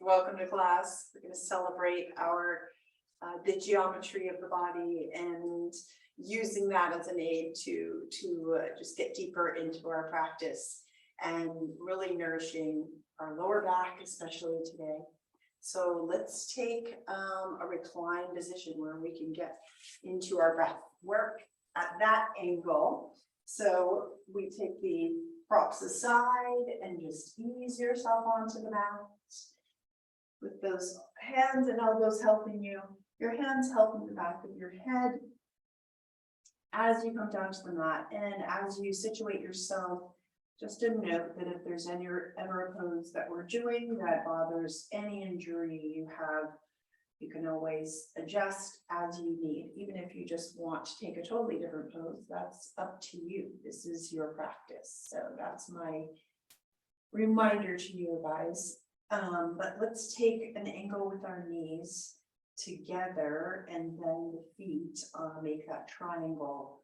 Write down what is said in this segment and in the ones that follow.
Welcome to class. We're going to celebrate our the geometry of the body and using that as an aid to just get deeper into our practice and really nourishing our lower back, especially today. So let's take a reclined position where we can get into our breath work at that angle. So we take the props aside and just ease yourself onto the mat with those hands and elbows helping you. Your hands helping the back of your head as you come down to the mat, and as you situate yourself, just a note that if there's any ever a pose that we're doing that bothers any injury you have, you can always adjust as you need. Even if you just want to take a totally different pose, that's up to you. This is your practice. So that's my reminder to you guys. But let's take an angle with our knees together, and then the feet make that triangle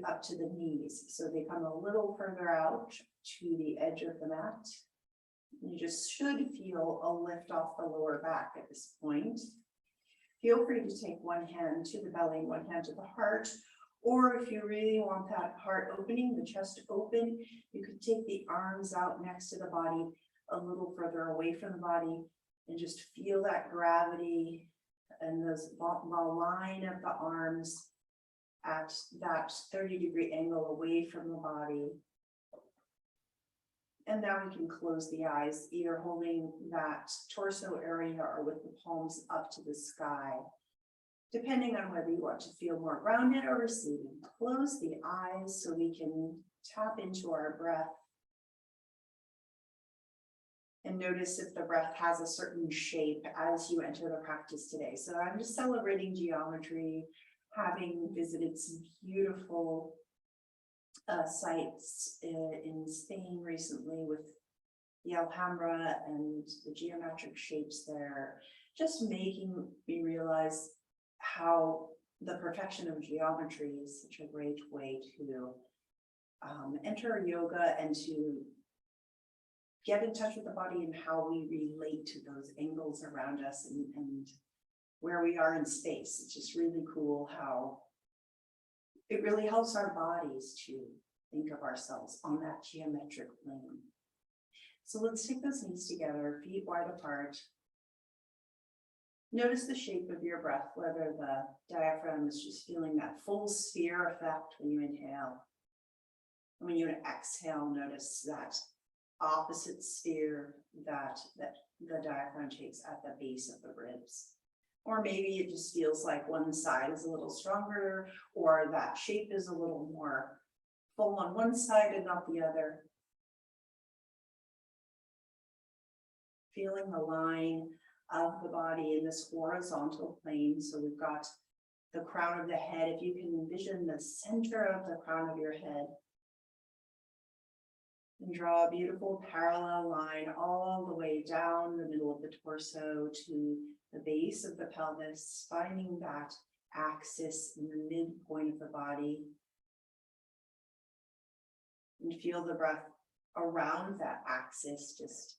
up to the knees. So they come a little further out to the edge of the mat. You just should feel a lift off the lower back at this point. Feel free to take one hand to the belly, one hand to the heart, or if you really want that heart opening, the chest open, you could take the arms out next to the body, a little further away from the body, and just feel that gravity and the line of the arms at that 30-degree angle away from the body. And now we can close the eyes, either holding that torso area or with the palms up to the sky, depending on whether you want to feel more grounded or receiving. Close the eyes so we can tap into our breath. And notice if the breath has a certain shape as you enter the practice today. So I'm just celebrating geometry, having visited some beautiful sites in Spain recently with the Alhambra and the geometric shapes there, just making me realize how the perfection of geometry is such a great way to enter yoga and to get in touch with the body and how we relate to those angles around us and where we are in space. It's just really cool how it really helps our bodies to think of ourselves on that geometric plane. So let's take those knees together, feet wide apart. Notice the shape of your breath, whether the diaphragm is just feeling that full sphere effect when you inhale. And when you exhale, notice that opposite sphere that the diaphragm takes at the base of the ribs. Or maybe it just feels like one side is a little stronger, or that shape is a little more full on one side and not the other. Feeling the line of the body in this horizontal plane. So we've got the crown of the head. If you can envision the center of the crown of your head, and draw a beautiful parallel line all the way down the middle of the torso to the base of the pelvis, finding that axis in the midpoint of the body. And feel the breath around that axis just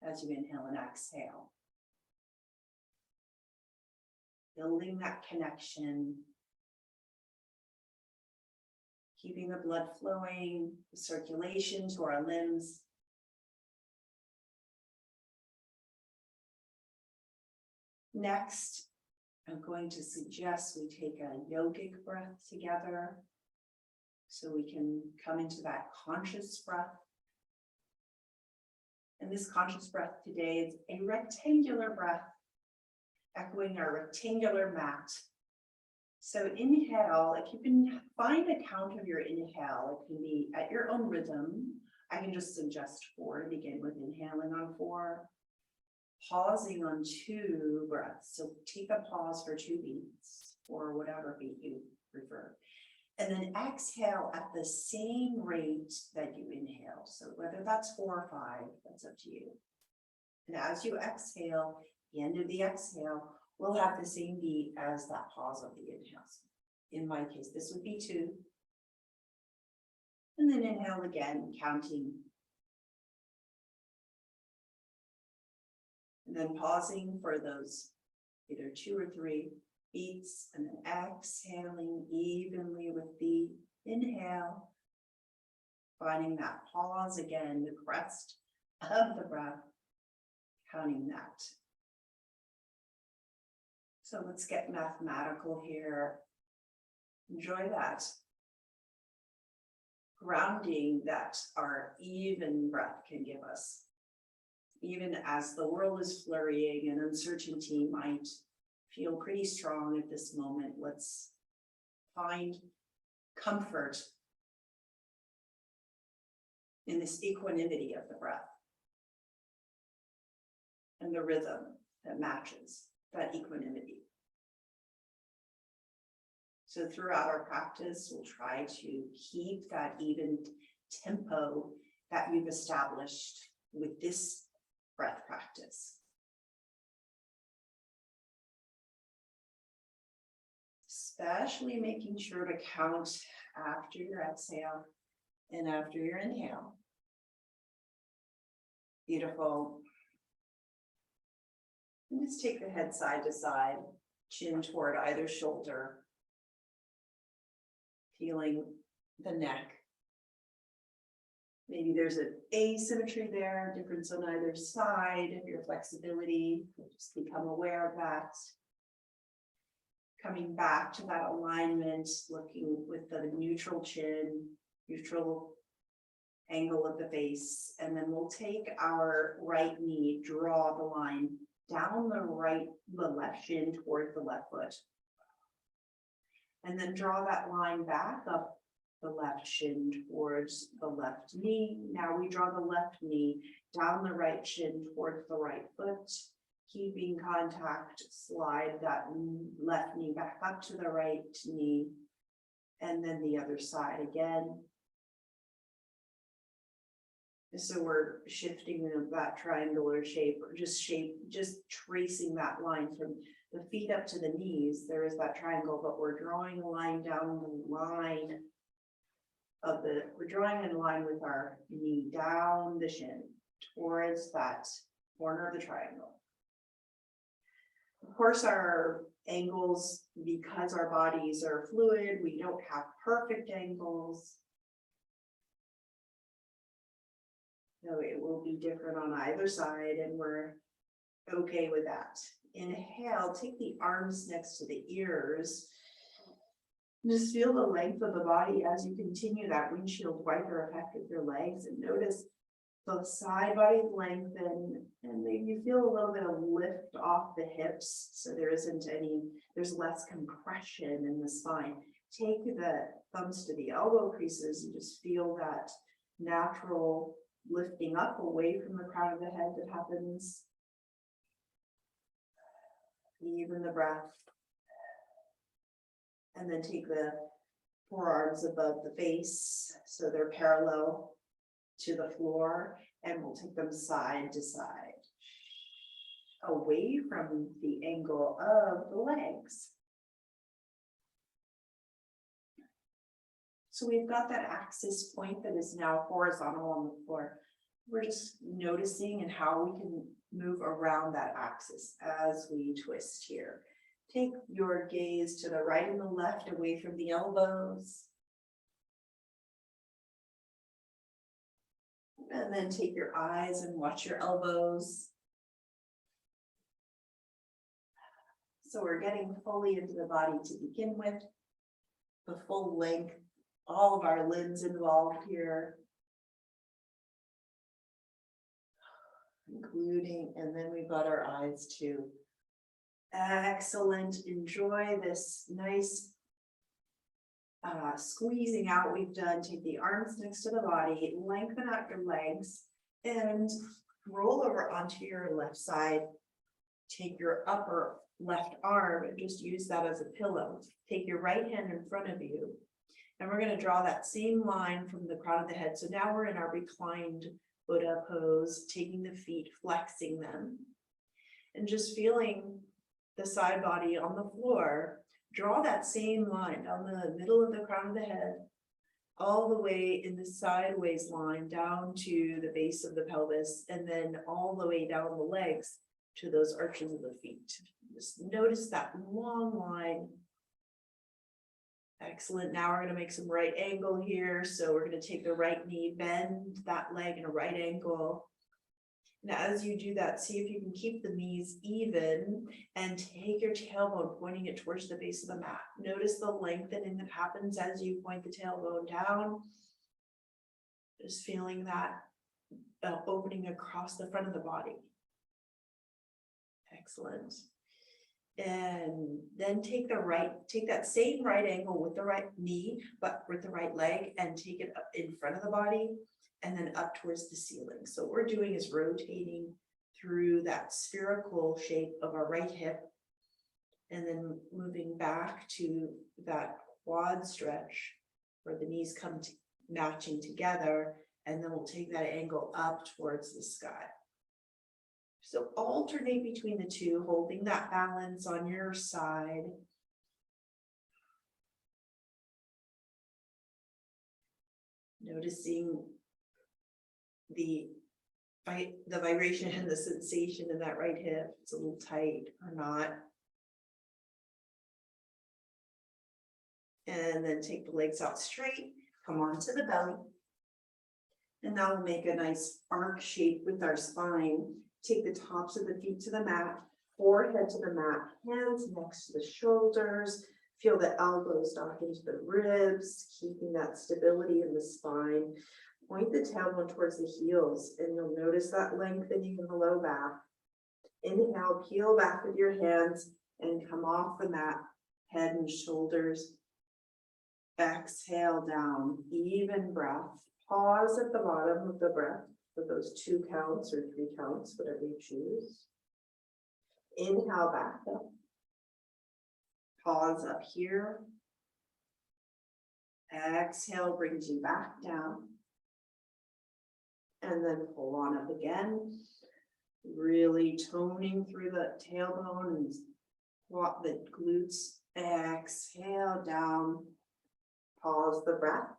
as you inhale and exhale. Building that connection. Keeping the blood flowing, the circulation to our limbs. Next, I'm going to suggest we take a yogic breath together so we can come into that conscious breath. And this conscious breath today is a rectangular breath, echoing our rectangular mat. So inhale, if you can find a count of your inhale, it can be at your own rhythm. I can just suggest 4 to begin with, inhaling on 4, pausing on 2 breaths. So take a pause for 2 beats or whatever beat you prefer. And then exhale at the same rate that you inhale. So whether that's 4 or 5, that's up to you. And as you exhale, the end of the exhale will have the same beat as that pause of the inhale. In my case, this would be 2. And then inhale again, counting then pausing for those either 2 or 3 beats, and then exhaling evenly with the inhale, finding that pause again, the crest of the breath, counting that. So let's get mathematical here. Enjoy that grounding that our even breath can give us. Even as the world is flurrying and uncertainty might feel pretty strong at this moment, let's find comfort in this equanimity of the breath and the rhythm that matches that equanimity. So throughout our practice, we'll try to keep that even tempo that we've established with this breath practice. Especially making sure to count after your exhale and after your inhale. Beautiful. And just take the head side to side, chin toward either shoulder. Feeling the neck. Maybe there's an asymmetry there, difference on either side of your flexibility. Just become aware of that. Coming back to that alignment, looking with the neutral chin, neutral angle of the face, and then we'll take our right knee, draw the line down the left shin towards the left foot. And then draw that line back up the left shin towards the left knee. Now we draw the left knee down the right shin towards the right foot. Keeping contact, slide that left knee back up to the right knee. And then the other side again. So we're shifting that triangular shape, or just tracing that line from the feet up to the knees. There is that triangle, but we're drawing a line down the line of we're drawing in line with our knee down the shin towards that corner of the triangle. Of course, our angles, because our bodies are fluid, we don't have perfect angles. So it will be different on either side, and we're okay with that. Inhale, take the arms next to the ears. Just feel the length of the body as you continue that windshield wiper effect with your legs, and notice the side body lengthen, and maybe you feel a little bit of lift off the hips, so there's less compression in the spine. Take the thumbs to the elbow creases and just feel that natural lifting up away from the crown of the head that happens. Even the breath. And then take the forearms above the face so they're parallel to the floor, and we'll take them side to side, away from the angle of the legs. So we've got that axis point that is now horizontal on the floor. We're just noticing and how we can move around that axis as we twist here. Take your gaze to the right and the left, away from the elbows. And then take your eyes and watch your elbows. So we're getting fully into the body to begin with. The full length, all of our limbs involved here. Including, and then we've got our eyes too. Excellent. Enjoy this nice squeezing out we've done. Take the arms next to the body, lengthen out your legs, and roll over onto your left side. Take your upper left arm and just use that as a pillow. Take your right hand in front of you, and we're going to draw that same line from the crown of the head. So now we're in our reclined Buddha pose, taking the feet, flexing them, and just feeling the side body on the floor. Draw that same line down the middle of the crown of the head, all the way in the sideways line down to the base of the pelvis, and then all the way down the legs to those arches of the feet. Just notice that long line. Excellent. Now we're going to make some right angle here. So we're going to take the right knee, bend that leg in a right angle. And as you do that, see if you can keep the knees even and take your tailbone, pointing it towards the base of the mat. Notice the lengthening that happens as you point the tailbone down. Just feeling that opening across the front of the body. Excellent. And then take that same right angle with the right knee, but with the right leg, and take it up in front of the body and then up towards the ceiling. So what we're doing is rotating through that spherical shape of our right hip and then moving back to that quad stretch where the knees come matching together, and then we'll take that angle up towards the sky. So alternate between the two, holding that balance on your side. Noticing the vibration and the sensation in that right hip. It's a little tight or not. And then take the legs out straight, come onto the belly. And now we'll make a nice arc shape with our spine. Take the tops of the feet to the mat, forehead to the mat, hands next to the shoulders. Feel the elbows dock into the ribs, keeping that stability in the spine. Point the tailbone towards the heels, and you'll notice that lengthening in the low back. Inhale, peel back with your hands and come off the mat, head and shoulders. Exhale down, even breath. Pause at the bottom of the breath for those 2 counts or 3 counts, whatever you choose. Inhale back up. Pause up here. Exhale brings you back down. And then pull on up again. Really toning through the tailbone and the glutes. Exhale down. Pause the breath.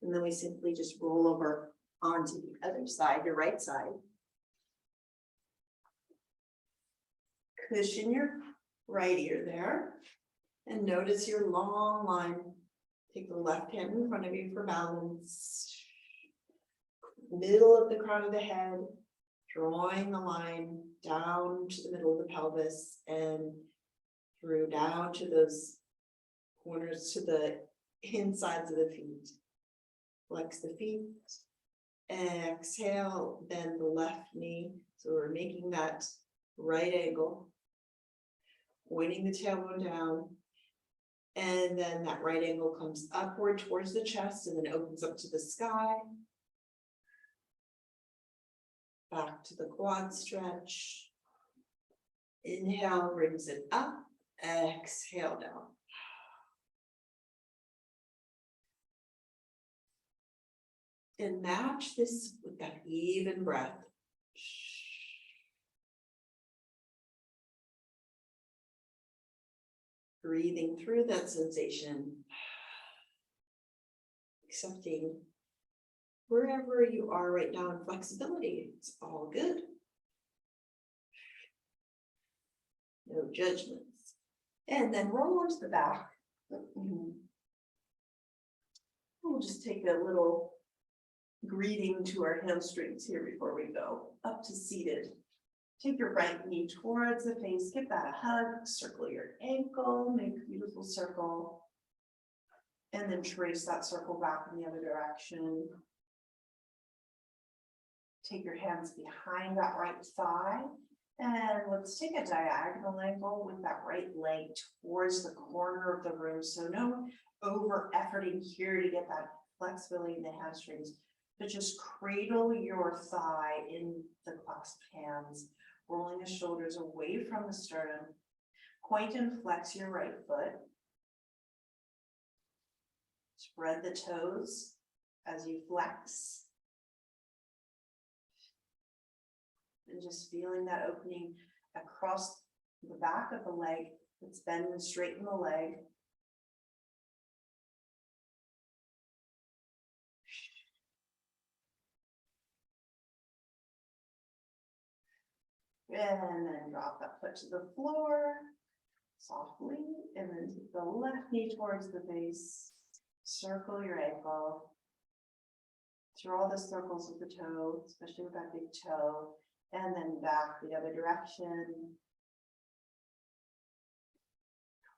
And then we simply just roll over onto the other side, your right side. Cushion your right ear there. And notice your long line. Take the left hand in front of you for balance. Middle of the crown of the head, drawing the line down to the middle of the pelvis and through down to those corners, to the insides of the feet. Flex the feet. Exhale, bend the left knee. So we're making that right angle, pointing the tailbone down. And then that right angle comes upward towards the chest and then opens up to the sky. Back to the quad stretch. Inhale, brings it up. Exhale down. And match this with that even breath. Breathing through that sensation. Accepting wherever you are right now in flexibility. It's all good. No judgments. And then roll onto the back. We'll just take a little greeting to our hamstrings here before we go up to seated. Take your right knee towards the face, give that a hug, circle your ankle, make a beautiful circle, and then trace that circle back in the other direction. Take your hands behind that right thigh, and let's take a diagonal angle with that right leg towards the corner of the room. So no over efforting here to get that flexibility in the hamstrings, but just cradle your thigh in the clasped hands, rolling the shoulders away from the sternum. Point and flex your right foot. Spread the toes as you flex. And just feeling that opening across the back of the leg. Let's bend and straighten the leg. And then drop that foot to the floor softly, and then take the left knee towards the base. Circle your ankle. Draw the circles with the toe, especially with that big toe, and then back the other direction.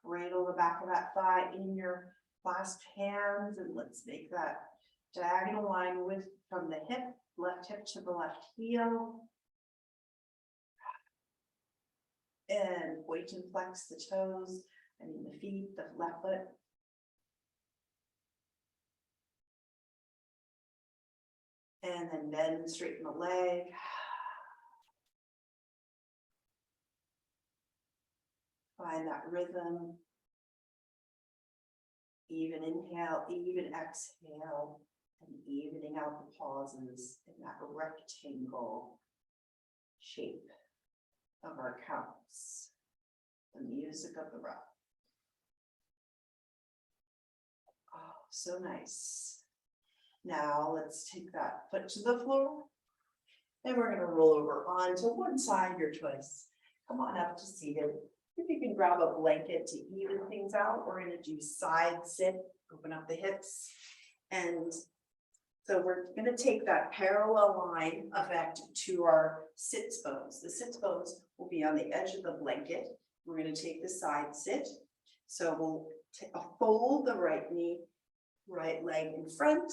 Cradle the back of that thigh in your clasped hands, and let's make that diagonal line with from the hip, left hip to the left heel. And point and flex the toes, the feet, the left foot. And then bend, straighten the leg. Find that rhythm. Even inhale, even exhale, and evening out the pauses in that rectangle shape of our counts, the music of the breath. Oh, so nice. Now let's take that foot to the floor, and we're going to roll over onto one side, your choice. Come on up to seated. If you can grab a blanket to even things out, we're going to do side sit, open up the hips. And so we're going to take that parallel line effect to our sits bones. The sits bones will be on the edge of the blanket. We're going to take the side sit. So we'll fold the right knee, right leg in front,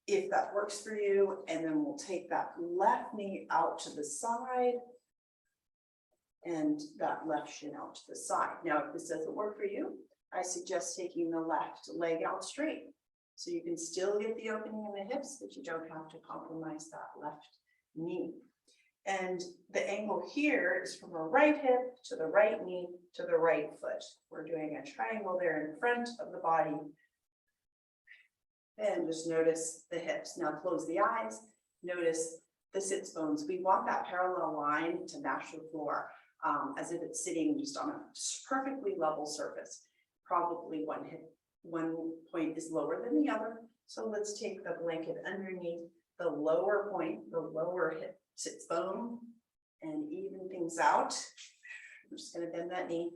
if that works for you. And then we'll take that left knee out to the side and that left shin out to the side. Now, if this doesn't work for you, I suggest taking the left leg out straight. So you can still get the opening in the hips, but you don't have to compromise that left knee. And the angle here is from the right hip to the right knee to the right foot. We're doing a triangle there in front of the body. And just notice the hips. Now close the eyes. Notice the sits bones. We want that parallel line to match the floor, as if it's sitting just on a perfectly level surface. Probably one point is lower than the other. So let's take the blanket underneath the lower point, the lower hip sits bone, and even things out. I'm just going to bend that knee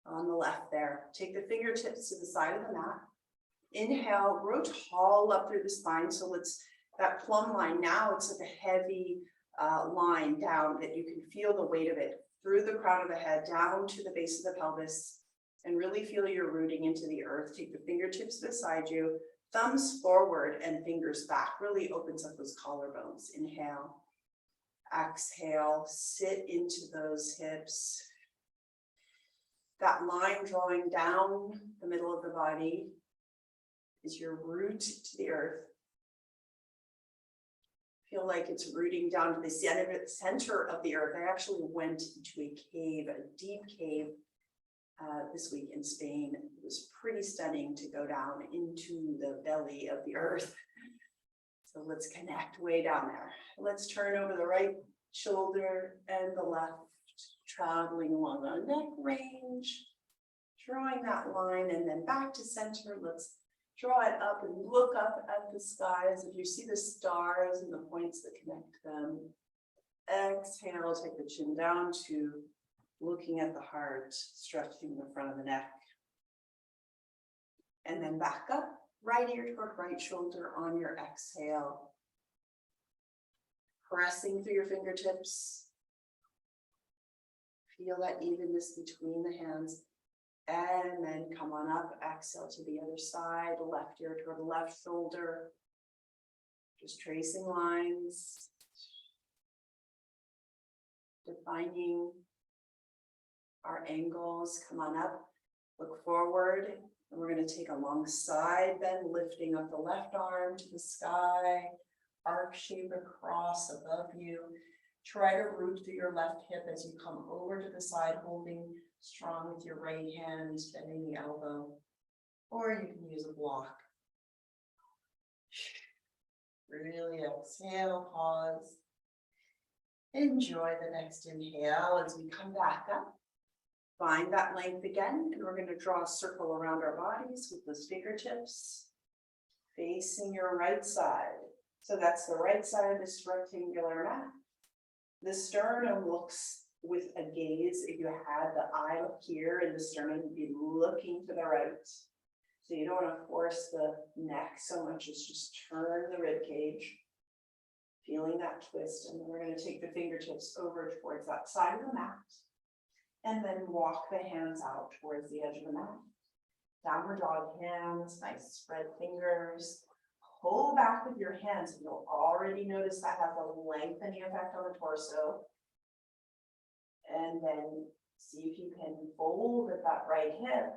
on the left there. Take the fingertips to the side of the mat. Inhale, grow tall up through the spine. So let's, that plumb line now, it's like a heavy line down that you can feel the weight of it through the crown of the head, down to the base of the pelvis, and really feel your rooting into the earth. Take the fingertips beside you, thumbs forward and fingers back. Really opens up those collarbones. Inhale, exhale, sit into those hips. That line drawing down the middle of the body is your root to the earth. Feel like it's rooting down to the center of the earth. I actually went into a cave, a deep cave, this week in Spain. It was pretty stunning to go down into the belly of the earth. So let's connect way down there. Let's turn over the right shoulder and the left, traveling along the neck range, drawing that line, and then back to center. Let's draw it up and look up at the skies. If you see the stars and the points that connect them, exhale, take the chin down to looking at the heart, stretching the front of the neck. And then back up, right ear toward right shoulder on your exhale. Pressing through your fingertips. Feel that evenness between the hands. And then come on up, exhale to the other side, left ear toward the left shoulder. Just tracing lines. Defining our angles. Come on up, look forward, and we're going to take a long side bend, lifting up the left arm to the sky, arc shape across above you. Try to root through your left hip as you come over to the side, holding strong with your right hand, bending the elbow, or you can use a block. Really exhale, pause. Enjoy the next inhale as we come back up. Find that length again, and we're going to draw a circle around our bodies with those fingertips facing your right side. So that's the right side of this rectangular mat. The sternum looks with a gaze. If you had the eye up here and the sternum, you'd be looking to the right. So you don't want to force the neck so much as just turn the rib cage, feeling that twist. And then we're going to take the fingertips over towards that side of the mat. And then walk the hands out towards the edge of the mat. Downward dog hands, nice spread fingers. Pull back with your hands, and you'll already notice that has a lengthening effect on the torso. And then see if you can fold at that right hip,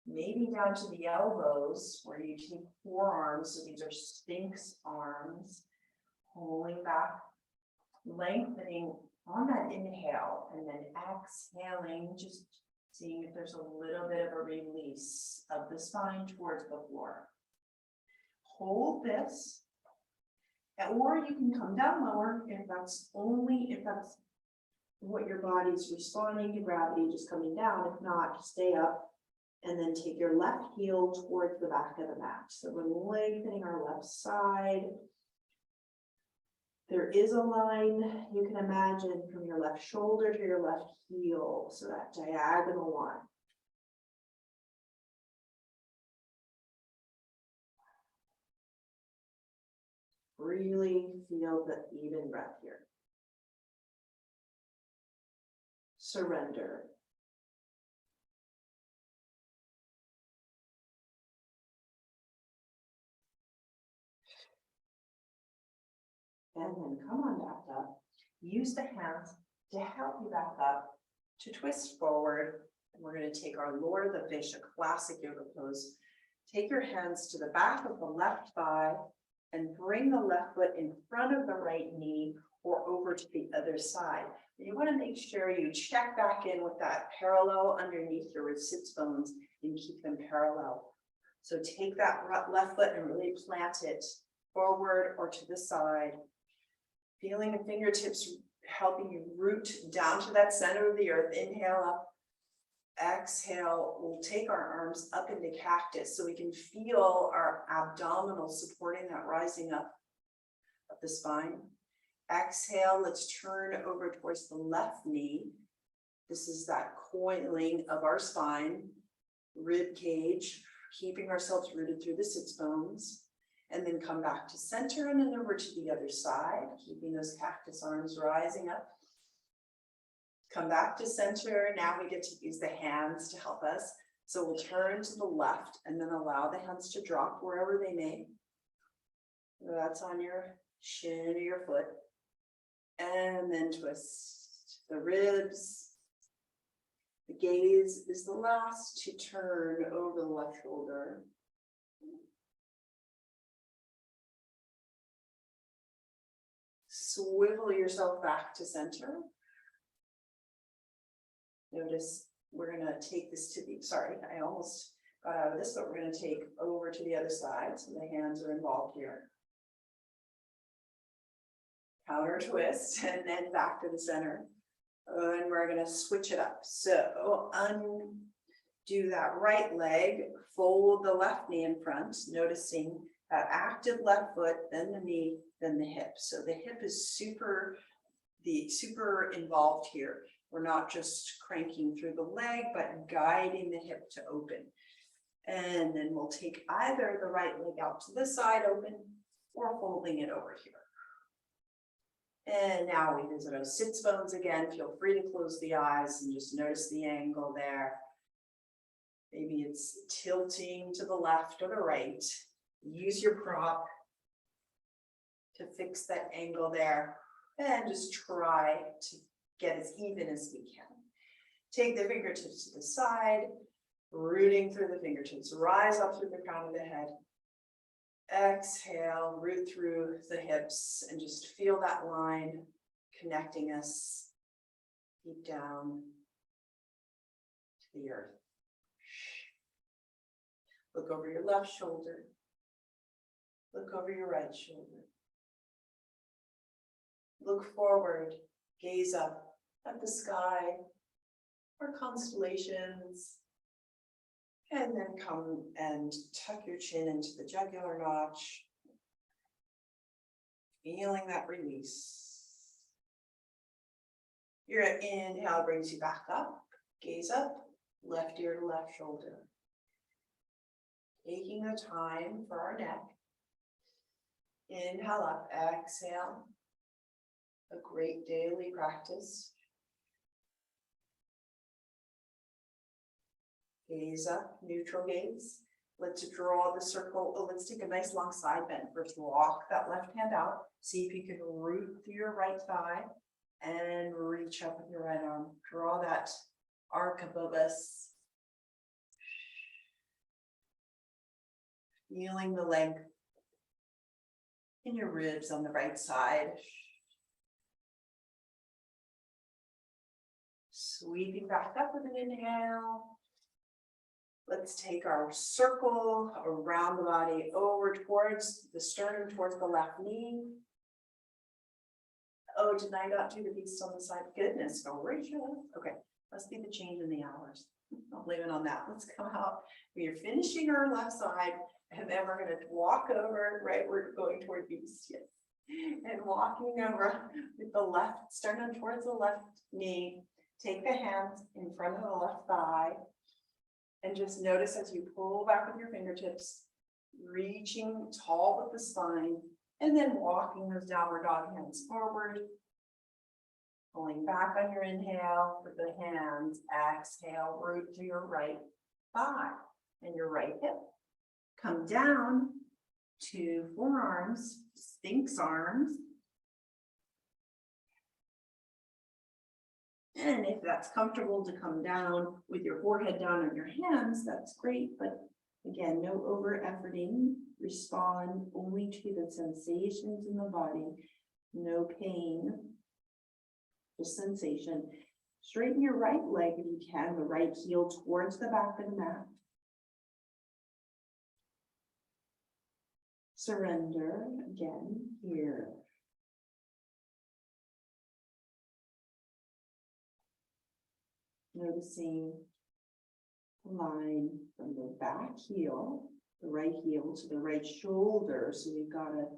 maybe down to the elbows, where you take forearms. So these are Sphinx arms, pulling back, lengthening on that inhale, and then exhaling, just seeing if there's a little bit of a release of the spine towards the floor. Hold this, or you can come down lower if that's what your body's responding to gravity, just coming down. If not, stay up, and then take your left heel towards the back of the mat. So we're lengthening our left side. There is a line you can imagine from your left shoulder to your left heel, so that diagonal line. Really feel the even breath here. Surrender. And then come on back up. Use the hands to help you back up, to twist forward. And we're going to take our Lord of the Fish, a classic yoga pose. Take your hands to the back of the left thigh and bring the left foot in front of the right knee or over to the other side. You want to make sure you check back in with that parallel underneath your sits bones and keep them parallel. So take that left foot and really plant it forward or to the side. Feeling the fingertips helping you root down to that center of the earth. Inhale up. Exhale, we'll take our arms up into cactus so we can feel our abdominal supporting that rising up of the spine. Exhale, let's turn over towards the left knee. This is that coiling of our spine, rib cage, keeping ourselves rooted through the sits bones. And then come back to center and then over to the other side, keeping those cactus arms rising up. Come back to center. Now we get to use the hands to help us. So we'll turn to the left and then allow the hands to drop wherever they may. That's on your shin or your foot. And then twist the ribs. The gaze is the last to turn over the left shoulder. Swivel yourself back to center. Notice we're going to take this to the, sorry, I almost got out of this, but we're going to take over to the other side. So the hands are involved here. Counter twist and then back to the center. And we're going to switch it up. So undo that right leg, fold the left knee in front, noticing that active left foot, then the knee, then the hip. So the hip is super involved here. We're not just cranking through the leg, but guiding the hip to open. And then we'll take either the right leg out to this side open or folding it over here. And now we visit our sits bones again. Feel free to close the eyes and just notice the angle there. Maybe it's tilting to the left or the right. Use your prop to fix that angle there. And just try to get as even as we can. Take the fingertips to the side, rooting through the fingertips. Rise up through the crown of the head. Exhale, root through the hips and just feel that line connecting us deep down to the earth. Look over your left shoulder. Look over your right shoulder. Look forward, gaze up at the sky or constellations. And then come and tuck your chin into the jugular notch. Feeling that release. Your inhale brings you back up, gaze up, left ear to left shoulder. Taking the time for our neck. Inhale up, exhale. A great daily practice. Gaze up, neutral gaze. Let's draw the circle. Oh, let's take a nice long side bend. First, walk that left hand out. See if you can root through your right thigh and reach up with your right arm. Draw that arc above us. Feeling the length in your ribs on the right side. Sweeping back up with an inhale. Let's take our circle around the body over towards the sternum, towards the left knee. Oh, did I not do the beast on the side? Goodness gracious. Okay, must be the change in the hours. I'll blame it on that. Let's come out. We are finishing our left side, and then we're going to walk over, right? We're going toward beast, yes. And walking over with the left sternum towards the left knee. Take the hands in front of the left thigh. And just notice as you pull back with your fingertips, reaching tall with the spine, and then walking those downward dog hands forward. Pulling back on your inhale with the hands, exhale, root to your right thigh and your right hip. Come down to forearms, Sphinx arms. And if that's comfortable to come down with your forehead down on your hands, that's great. But again, no over efforting. Respond only to the sensations in the body. No pain, just sensation. Straighten your right leg if you can, the right heel towards the back of the mat. Surrender again here. Noticing the line from the back heel, the right heel to the right shoulder. So we've got a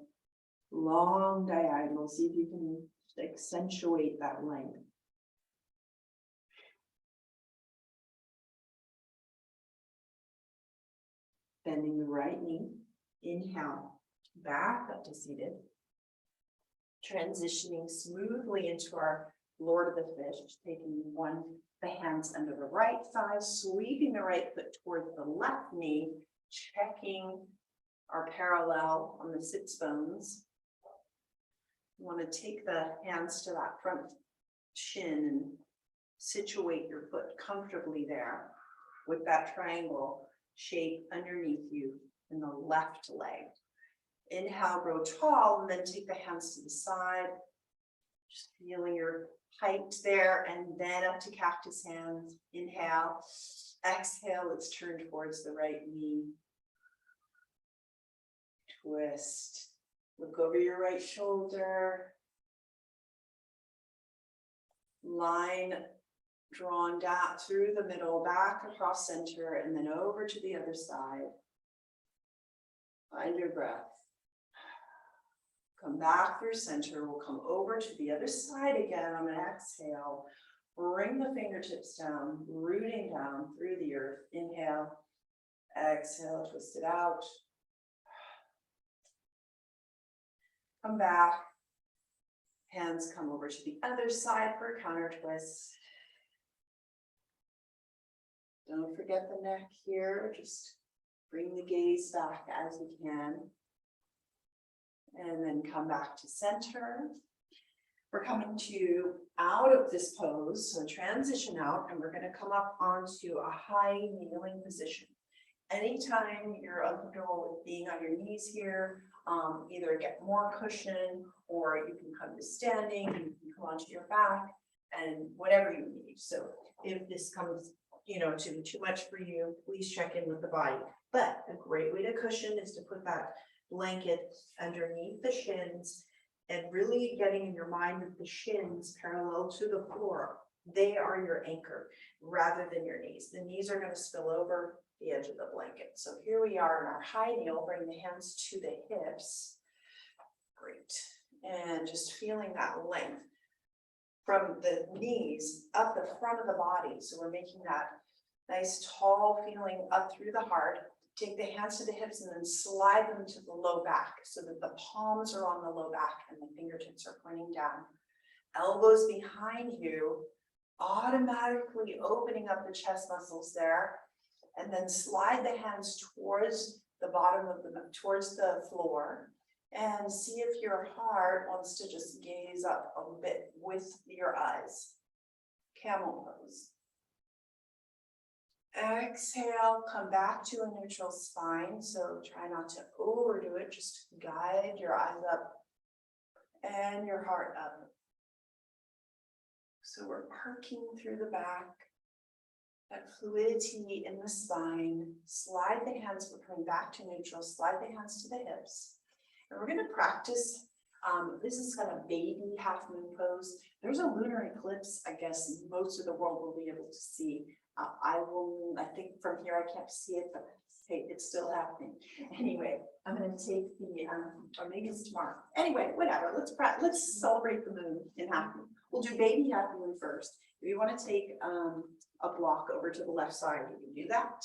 long diagonal. See if you can accentuate that length. Bending the right knee. Inhale, back up to seated. Transitioning smoothly into our Lord of the Fish, taking the hands under the right thigh, sweeping the right foot towards the left knee, checking our parallel on the sits bones. You want to take the hands to that front shin and situate your foot comfortably there with that triangle shape underneath you in the left leg. Inhale, grow tall, and then take the hands to the side. Just feeling your height there, and then up to cactus hands. Inhale, exhale, let's turn towards the right knee. Twist, look over your right shoulder. Line drawn down through the middle, back across center, and then over to the other side. Find your breath. Come back through center. We'll come over to the other side again on an exhale. Bring the fingertips down, rooting down through the earth. Inhale, exhale, twist it out. Come back. Hands come over to the other side for a counter twist. Don't forget the neck here. Just bring the gaze back as you can. And then come back to center. We're coming to out of this pose, so transition out, and we're going to come up onto a high kneeling position. Anytime you're uncomfortable with being on your knees here, either get more cushion, or you can come to standing, you can come onto your back, and whatever you need. So if this comes, to be too much for you, please check in with the body. But a great way to cushion is to put that blanket underneath the shins and really getting in your mind that the shins parallel to the floor, they are your anchor rather than your knees. The knees are going to spill over the edge of the blanket. So here we are in our high kneel, bring the hands to the hips. Great. And just feeling that length. from the knees up the front of the body. So we're making that nice tall feeling up through the heart. Take the hands to the hips and then slide them to the low back so that the palms are on the low back and the fingertips are pointing down. Elbows behind you, automatically opening up the chest muscles there. And then slide the hands towards the bottom of towards the floor. And see if your heart wants to just gaze up a bit with your eyes. Camel pose. Exhale, come back to a neutral spine. So try not to overdo it. Just guide your eyes up and your heart up. So we're perking through the back. That fluidity in the spine. Slide the hands, we're coming back to neutral. Slide the hands to the hips. And we're going to practice, this is kind of baby half moon pose. There's a lunar eclipse, I guess most of the world will be able to see. I think from here I can't see it, but hey, it's still happening. Anyway, I'm going to take the, or maybe it's tomorrow. Anyway, whatever, let's celebrate the moon in half moon. We'll do baby half moon first. If you want to take a block over to the left side, you can do that.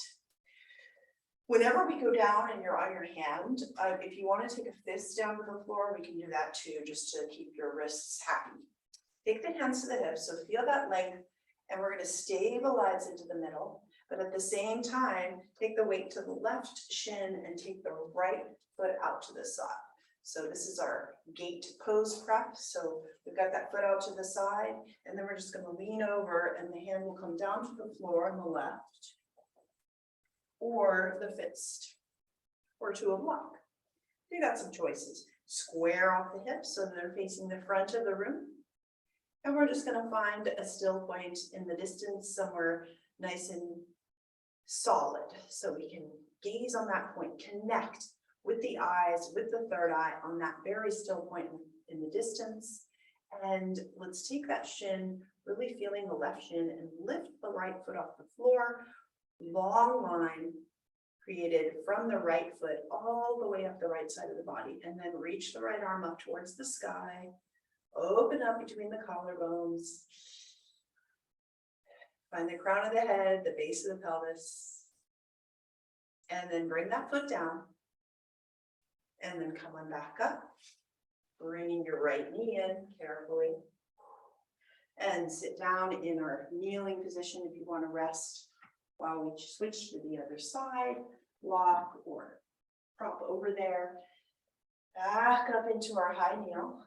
Whenever we go down and you're on your hand, if you want to take a fist down to the floor, we can do that too, just to keep your wrists happy. Take the hands to the hips, so feel that length, and we're going to stabilize into the middle, but at the same time, take the weight to the left shin and take the right foot out to the side. So this is our gate pose prep. So we've got that foot out to the side, and then we're just going to lean over and the hand will come down to the floor on the left, or the fist, or to a block. You got some choices. Square off the hips so they're facing the front of the room. And we're just gonna find a still point in the distance, somewhere nice and solid. So we can gaze on that point, connect with the eyes, with the third eye on that very still point in the distance. And let's take that shin, really feeling the left shin, and lift the right foot off the floor. Long line created from the right foot all the way up the right side of the body, and then reach the right arm up towards the sky. Open up between the collarbones. Find the crown of the head, the base of the pelvis, and then bring that foot down, and then come on back up, bringing your right knee in carefully, and sit down in our kneeling position if you want to rest. While we switch to the other side, lock or prop over there, back up into our high kneel.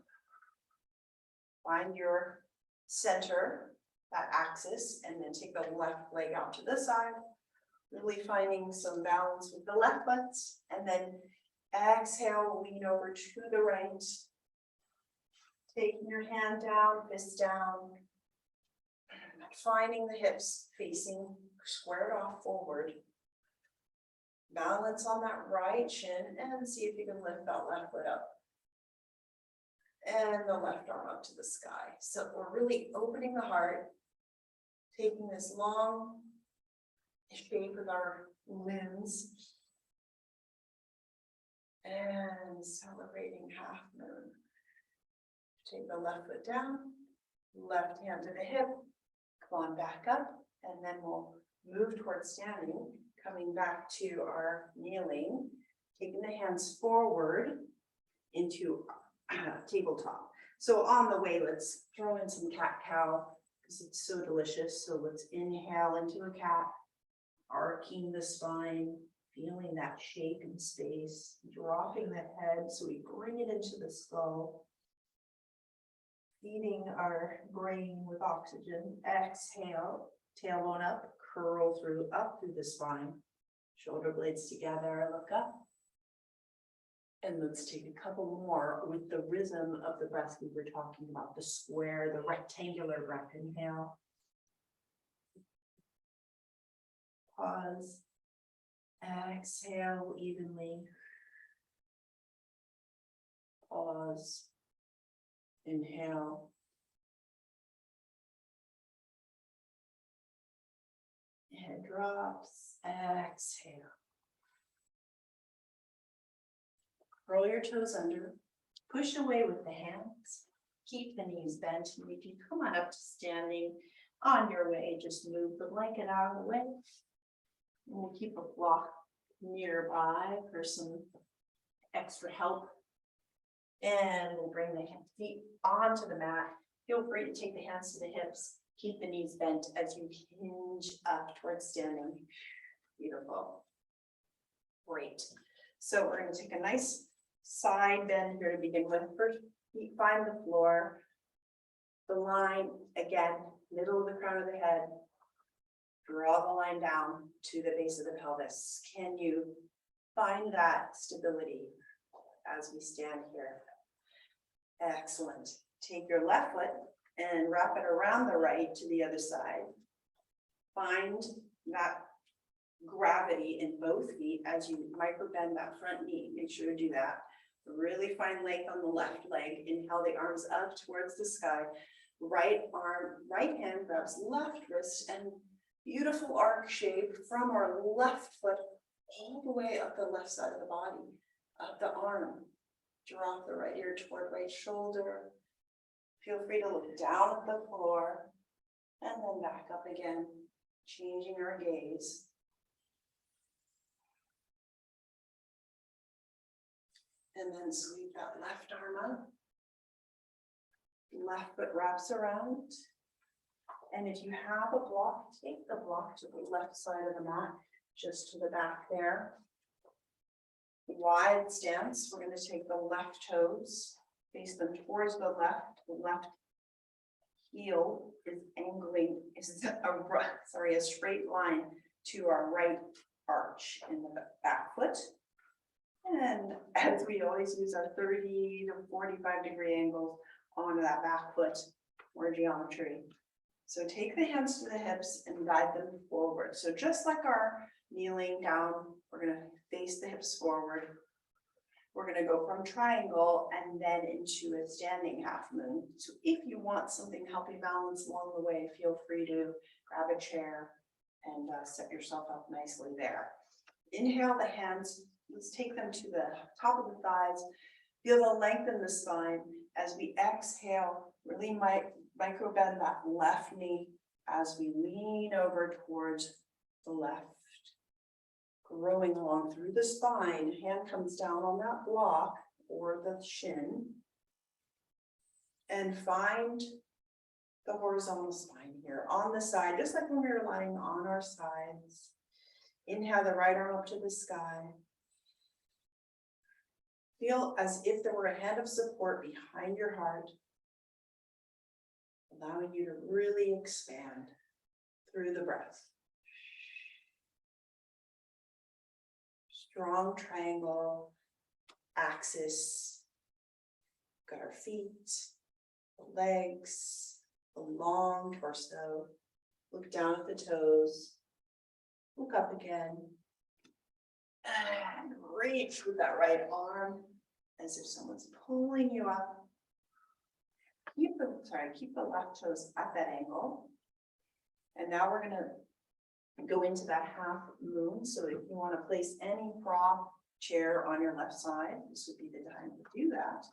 Find your center, that axis, and then take the left leg out to the side, really finding some balance with the left foot, and then exhale, lean over to the right, taking your hand down, fist down, finding the hips facing squared off forward. Balance on that right shin and see if you can lift that left foot up. And the left arm up to the sky. So we're really opening the heart, taking this long shape with our limbs, and celebrating half moon. Take the left foot down, left hand to the hip, come on back up, and then we'll move towards standing, coming back to our kneeling, taking the hands forward into tabletop. So on the way, let's throw in some cat-cow because it's so delicious. So let's inhale into a cat, arcing the spine, feeling that shape in space, dropping the head so we bring it into the skull, feeding our brain with oxygen. Exhale, tailbone up, curl through, up through the spine, shoulder blades together, look up. And let's take a couple more with the rhythm of the breath we were talking about, the square, the rectangular breath. Inhale. Pause. Exhale evenly. Pause. Inhale. Head drops. Exhale. Curl your toes under. Push away with the hands. Keep the knees bent, and if you come on up to standing on your way, just move the blanket out of the way. And we'll keep a block nearby for some extra help. And we'll bring the feet onto the mat. Feel free to take the hands to the hips. Keep the knees bent as you hinge up towards standing. Beautiful. Great. So we're going to take a nice side bend here to begin with. First, feet find the floor. The line, again, middle of the crown of the head. Draw the line down to the base of the pelvis. Can you find that stability as we stand here? Excellent. Take your left foot and wrap it around the right to the other side. Find that gravity in both feet as you micro bend that front knee. Make sure to do that. Really find length on the left leg. Inhale the arms up towards the sky. Right arm, right hand grabs left wrist, and beautiful arc shape from our left foot all the way up the left side of the body, up the arm. Drop the right ear toward right shoulder. Feel free to look down at the floor and then back up again, changing our gaze. And then sweep that left arm up. Left foot wraps around. And if you have a block, take the block to the left side of the mat, just to the back there. Wide stance. We're going to take the left toes, face them towards the left. The left heel is angling, a straight line to our right arch in the back foot. And as we always use our 30 to 45 degree angles onto that back foot or geometry. So take the hands to the hips and guide them forward. So just like our kneeling down, we're going to face the hips forward. We're going to go from triangle and then into a standing half moon. So if you want something to help you balance along the way, feel free to grab a chair and set yourself up nicely there. Inhale the hands. Let's take them to the top of the thighs. Feel the length in the spine. As we exhale, really micro bend that left knee as we lean over towards the left. Growing along through the spine, hand comes down on that block or the shin. And find the horizontal spine here on the side, just like when we were lying on our sides. Inhale the right arm up to the sky. Feel as if there were a hand of support behind your heart, allowing you to really expand through the breath. Strong triangle, axis. Got our feet, the legs, the long torso. Look down at the toes. Look up again. And reach with that right arm as if someone's pulling you up. Keep the left toes at that angle. And now we're going to go into that half moon. So if you want to place any prop chair on your left side, this would be the time to do that.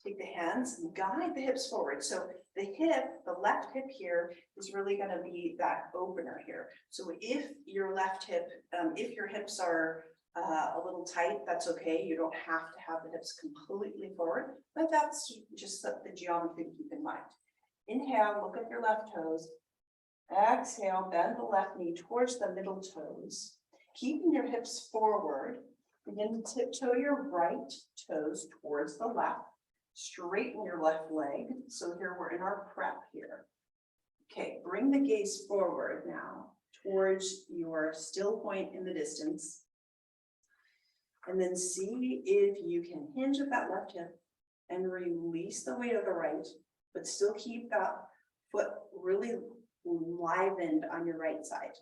Take the hands and guide the hips forward. So the left hip here is really going to be that opener here. So if your left hip, if your hips are a little tight, that's okay. You don't have to have the hips completely forward, but that's just the geometry to keep in mind. Inhale, look at your left toes. Exhale, bend the left knee towards the middle toes. Keeping your hips forward, begin to tiptoe your right toes towards the left. Straighten your left leg. So here we're in our prep here. Okay, bring the gaze forward now towards your still point in the distance. And then see if you can hinge at that left hip and release the weight of the right, but still keep that foot really livened on your right side.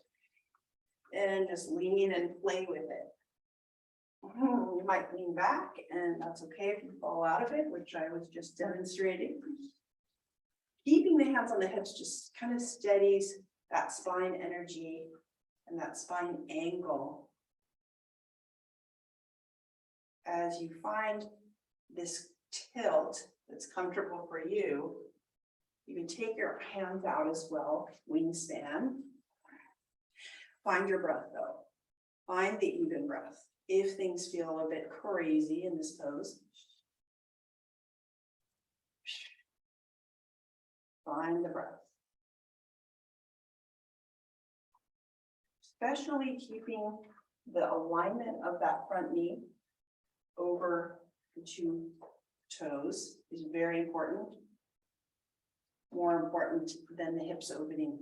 And just lean and play with it. You might lean back, and that's okay if you fall out of it, which I was just demonstrating. Keeping the hands on the hips just kind of steadies that spine energy and that spine angle. As you find this tilt that's comfortable for you. You can take your hands out as well, wingspan. Find your breath though. Find the even breath. If things feel a bit crazy in this pose, find the breath. Especially keeping the alignment of that front knee over the two toes is very important. More important than the hips opening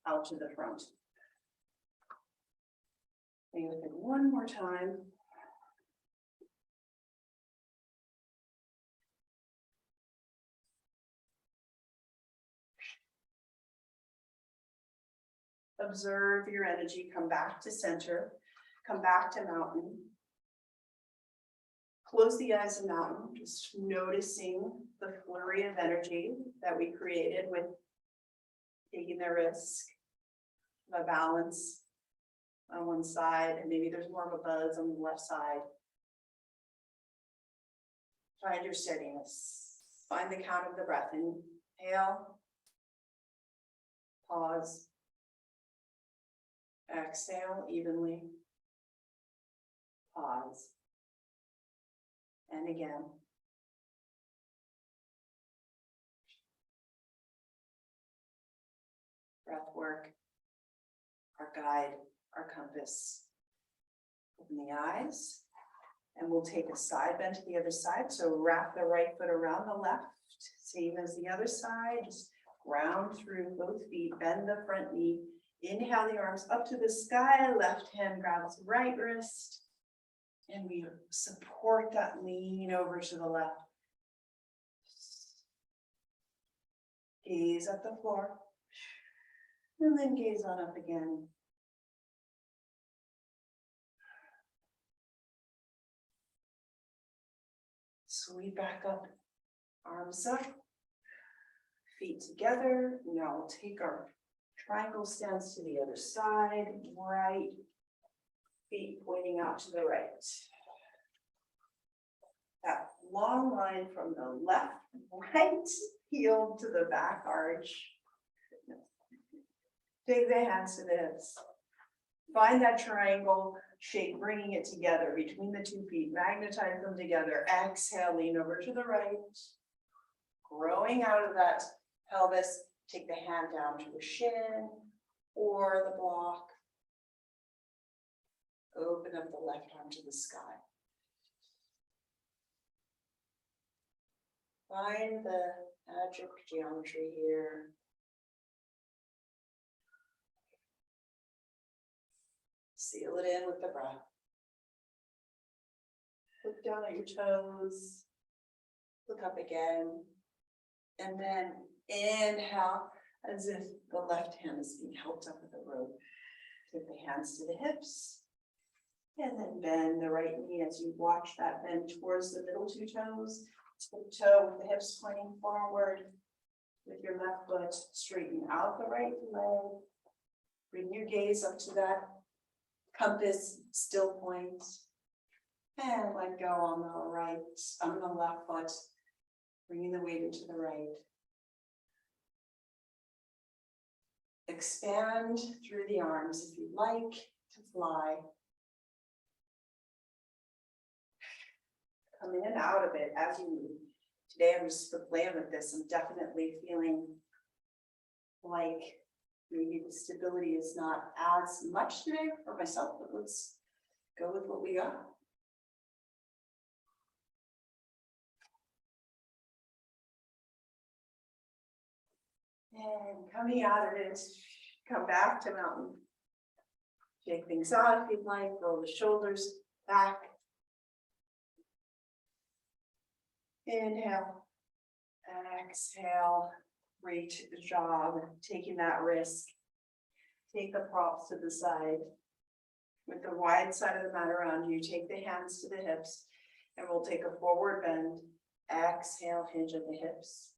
out to the front. Take it one more time. Observe your energy, come back to center, come back to mountain. Close the eyes in mountain, just noticing the flurry of energy that we created with taking the risk of a balance on one side, and maybe there's more of a buzz on the left side. Find your steadiness. Find the count of the breath. Inhale. Pause. Exhale evenly. Pause. And again. Breath work, our guide, our compass. Open the eyes, and we'll take a side bend to the other side. So wrap the right foot around the left, same as the other side. Just ground through both feet, bend the front knee. Inhale the arms up to the sky, left hand grabs the right wrist, and we support that lean over to the left. Gaze at the floor, and then gaze on up again. Sweep back up, arms up, feet together. Now we'll take our triangle stance to the other side, right feet pointing out to the right. That long line from the left, right heel to the back arch. Take the hands to the hips. Find that triangle shape, bringing it together between the two feet, magnetize them together. Exhale, lean over to the right. Growing out of that pelvis, take the hand down to the shin or the block. Open up the left arm to the sky. Find the magic geometry here. Seal it in with the breath. Look down at your toes. Look up again. And then inhale as if the left hand is being helped up with a rope. Take the hands to the hips. And then bend the right knee as you watch that bend towards the middle two toes. Tip toe with the hips pointing forward. With your left foot, straighten out the right leg. Bring your gaze up to that compass, still point. And let go on the left foot, bringing the weight into the right. Expand through the arms if you like to fly. Come in and out of it as you move. Today I'm just playing with this. I'm definitely feeling like maybe the stability is not as much today for myself, but let's go with what we got. And coming out of it, come back to mountain. Shake things off if you'd like, roll the shoulders back. Inhale, exhale, great job taking that risk. Take the props to the side. With the wide side of the mat around you, take the hands to the hips, and we'll take a forward bend. Exhale, hinge at the hips.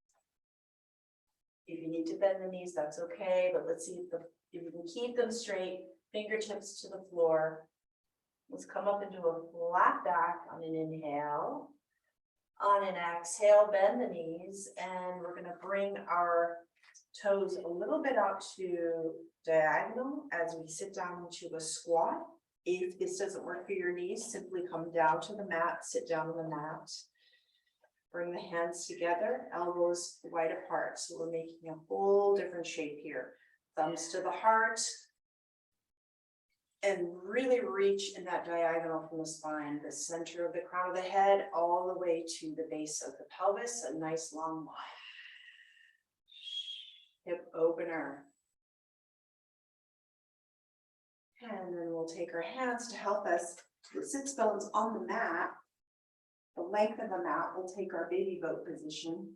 If you need to bend the knees, that's okay, but let's see if you can keep them straight, fingertips to the floor. Let's come up into a flat back on an inhale. On an exhale, bend the knees, and we're gonna bring our toes a little bit out to diagonal as we sit down into a squat. If this doesn't work for your knees, simply come down to the mat, sit down on the mat. Bring the hands together, elbows wide apart. So we're making a whole different shape here. Thumbs to the heart. And really reach in that diagonal from the spine, the center of the crown of the head, all the way to the base of the pelvis, a nice long line. Hip opener. And then we'll take our hands to help us. The sits bones on the mat, the length of the mat, we'll take our baby boat position.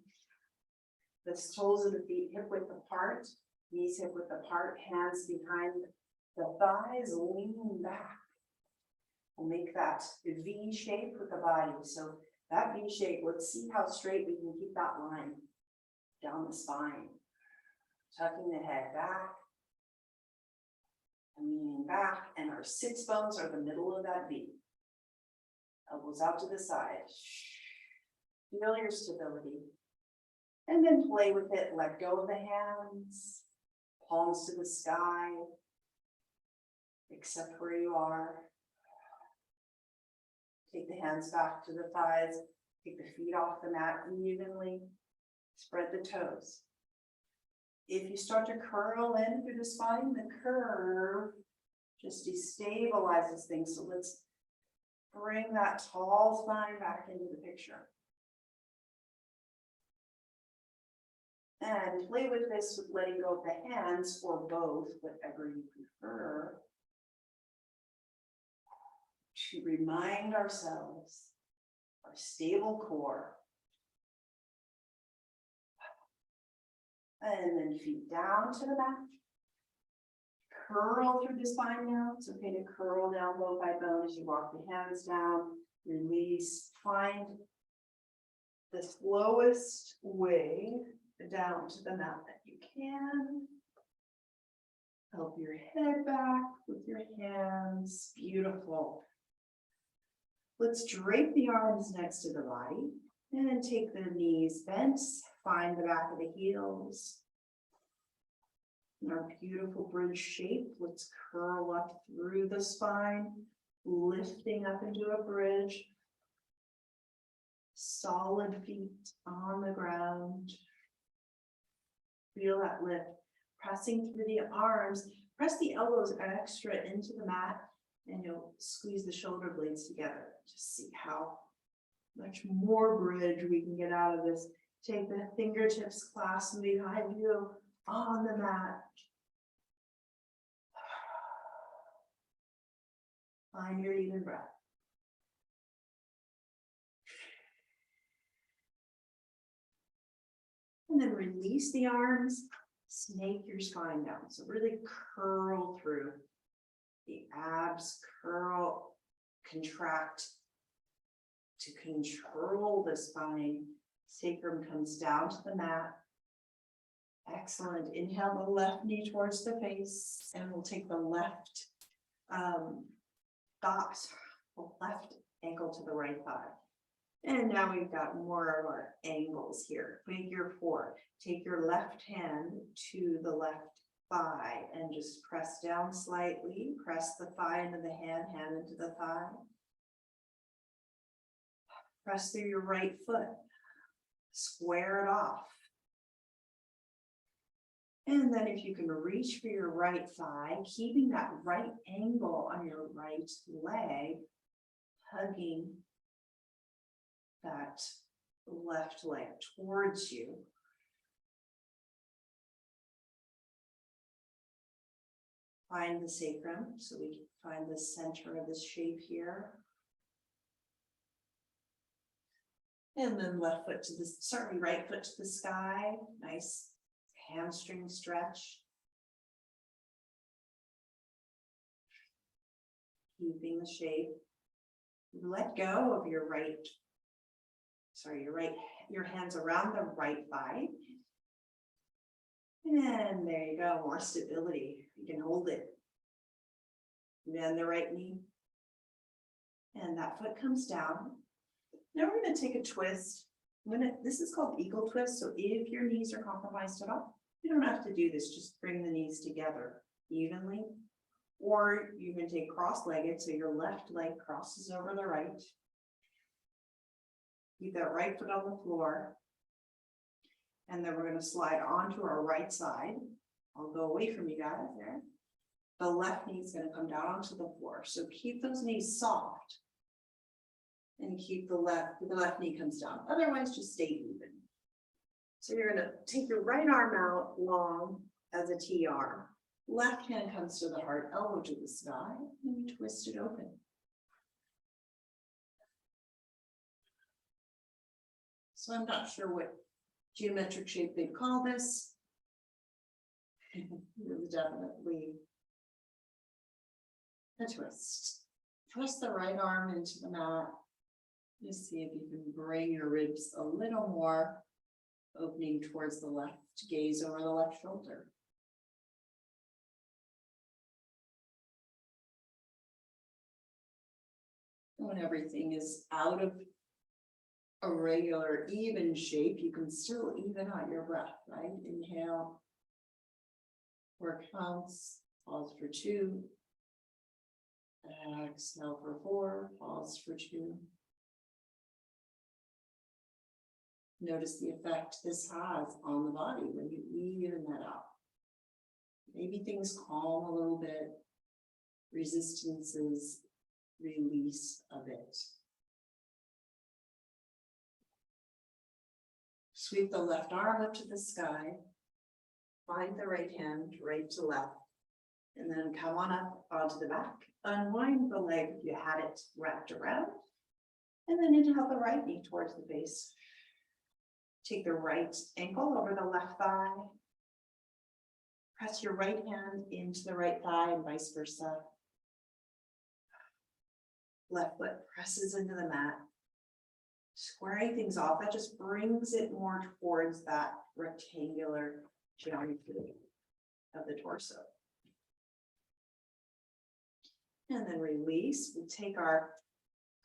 The soles of the feet hip width apart, knees hip width apart, hands behind the thighs, leaning back. We'll make that V shape with the body. So that V shape, let's see how straight we can keep that line down the spine. Tucking the head back. And leaning back, and our sits bones are the middle of that V. Elbows out to the side. Feel your stability. And then play with it, let go of the hands, palms to the sky. Accept where you are. Take the hands back to the thighs. Take the feet off the mat evenly. Spread the toes. If you start to curl in through the spine, the curve just destabilizes things. So let's bring that tall spine back into the picture. And play with this with letting go of the hands or both, whatever you prefer. To remind ourselves our stable core. And then feet down to the mat. Curl through the spine now. It's okay to curl down bone by bone as you walk the hands down. Release. Find the slowest way down to the mat that you can. Help your head back with your hands. Beautiful. Let's drape the arms next to the body and take the knees bent. Find the back of the heels. In our beautiful bridge shape, let's curl up through the spine, lifting up into a bridge. Solid feet on the ground. Feel that lift. Pressing through the arms. Press the elbows extra into the mat, and you'll squeeze the shoulder blades together. Just see how much more bridge we can get out of this. Take the fingertips, clasp them behind you on the mat. Find your even breath. And then release the arms, snake your spine down. So really curl through. The abs curl, contract to control the spine. Sacrum comes down to the mat. Excellent. Inhale the left knee towards the face, and we'll take the left left ankle to the right thigh. And now we've got more of our angles here. Figure 4. Take your left hand to the left thigh and just press down slightly. Press the thigh into the hand, hand into the thigh. Press through your right foot. Square it off. And then if you can reach for your right thigh, keeping that right angle on your right leg, hugging that left leg towards you. Find the sacrum, so we can find the center of this shape here. And then right foot to the sky. Nice hamstring stretch. Keeping the shape. Let go of your hands around the right thigh. And there you go, more stability. You can hold it. Bend the right knee. And that foot comes down. Now we're gonna take a twist. This is called eagle twist, so if your knees are compromised at all, you don't have to do this, just bring the knees together evenly. Or you can take cross-legged, so your left leg crosses over the right. Keep that right foot on the floor. And then we're gonna slide onto our right side. I'll go away from you guys there. The left knee is gonna come down onto the floor, so keep those knees soft. And keep the left knee comes down, otherwise just stay even. So you're gonna take your right arm out long as a TR. Left hand comes to the heart, elbow to the sky, and you twist it open. So I'm not sure what geometric shape they call this. It is definitely a twist. Twist the right arm into the mat. Just see if you can bring your ribs a little more, opening towards the left, gaze over the left shoulder. When everything is out of a regular even shape, you can still even out your breath, right? Inhale. 4 counts, pause for 2. Exhale for 4, pause for 2. Notice the effect this has on the body when you even that out. Maybe things calm a little bit, resistances release a bit. Sweep the left arm up to the sky, find the right hand, right to left, and then come on up onto the back. Unwind the leg if you had it wrapped around, and then inhale the right knee towards the face. Take the right ankle over the left thigh. Press your right hand into the right thigh and vice versa. Left foot presses into the mat. Squaring things off, that just brings it more towards that rectangular geometry of the torso. And then release. We take our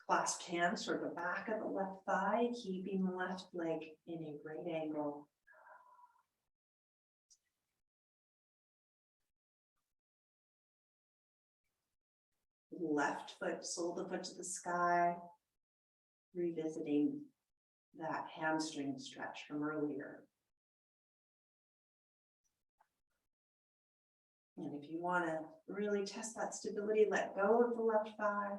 clasped hands toward the back of the left thigh, keeping the left leg in a right angle. Left foot, sole the foot to the sky, revisiting that hamstring stretch from earlier. And if you want to really test that stability, let go of the left thigh.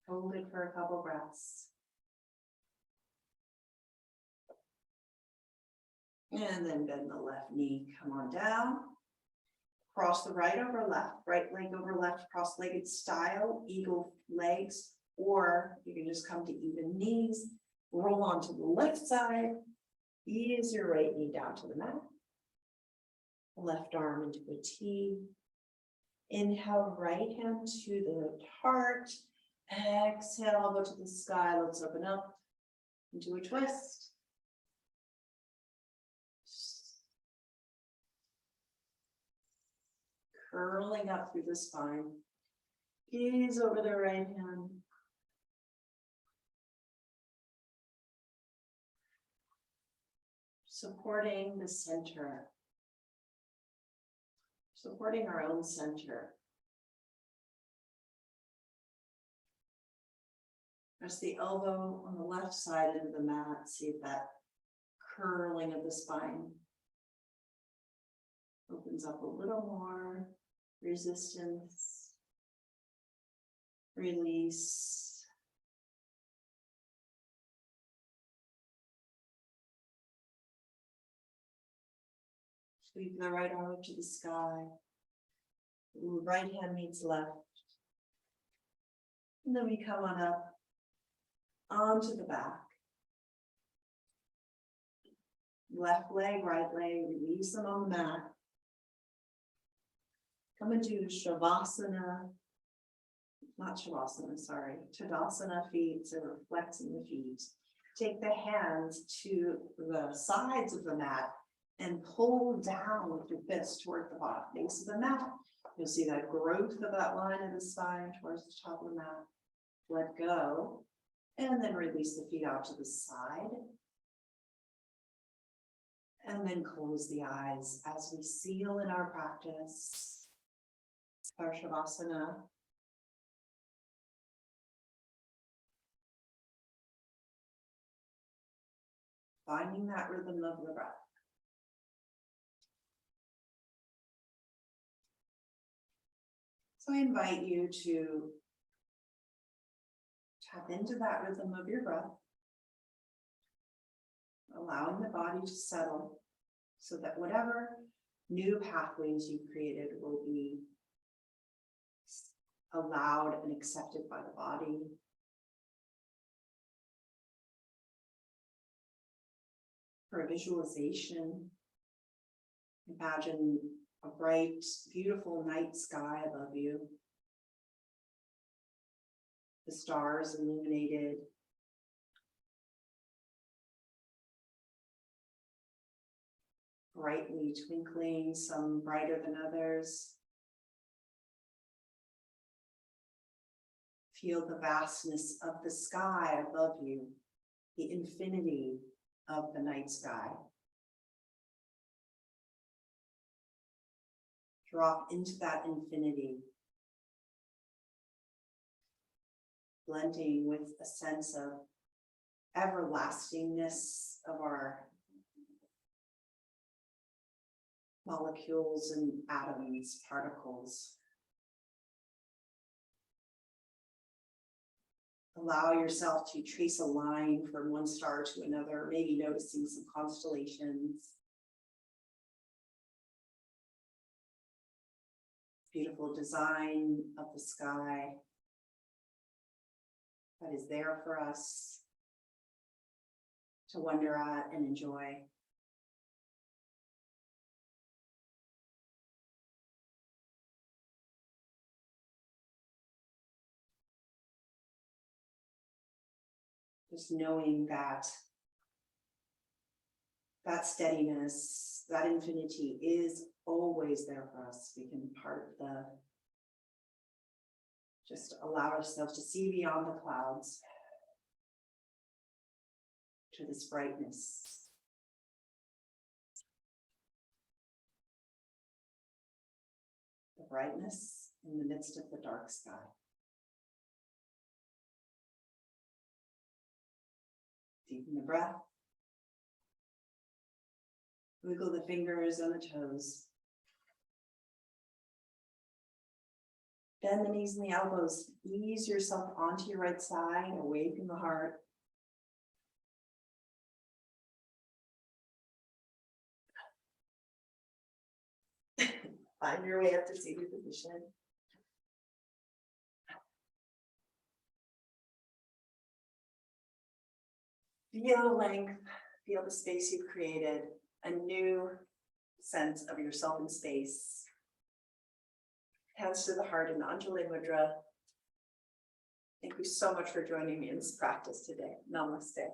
Hold it for a couple breaths. And then bend the left knee, come on down. Cross the right over left, right leg over left, cross-legged style, eagle legs, or you can just come to even knees, roll onto the left side, ease your right knee down to the mat. Left arm into a T. Inhale, right hand to the heart. Exhale, elbow to the sky. Let's open up into a twist. Curling up through the spine. Gaze over the right hand. Supporting the center. Supporting our own center. Press the elbow on the left side into the mat. See if that curling of the spine opens up a little more. Resistance. Release. Sweep the right arm up to the sky. Right hand meets left. And then we come on up onto the back. Left leg, right leg, release them on the mat. Come into Shavasana, not Shavasana, sorry, Tadasana feet, so we're flexing the feet. Take the hands to the sides of the mat and pull down with your fist toward the bottom base of the mat. You'll see that growth of that line of the spine towards the top of the mat. let go, and then release the feet out to the side. And then close the eyes as we seal in our practice. Shavasana. Finding that rhythm of the breath. So I invite you to tap into that rhythm of your breath, allowing the body to settle so that whatever new pathways you've created will be allowed and accepted by the body. For a visualization, imagine a bright, beautiful night sky above you. The stars illuminated. Brightly twinkling, some brighter than others. Feel the vastness of the sky above you, the infinity of the night sky. Drop into that infinity, blending with a sense of everlastingness of our molecules and atoms, particles. Allow yourself to trace a line from one star to another, maybe noticing some constellations. Beautiful design of the sky that is there for us to wonder at and enjoy. Just knowing that that steadiness, that infinity is always there for us. We can just allow ourselves to see beyond the clouds to this brightness. The brightness in the midst of the dark sky. Deepen the breath. Wiggle the fingers and the toes. Bend the knees and the elbows. Ease yourself onto your right side, away from the heart. Find your way up to seated position. Feel the length, feel the space you've created, a new sense of yourself in space. Hands to the heart in Anjali Mudra. Thank you so much for joining me in this practice today. Namaste.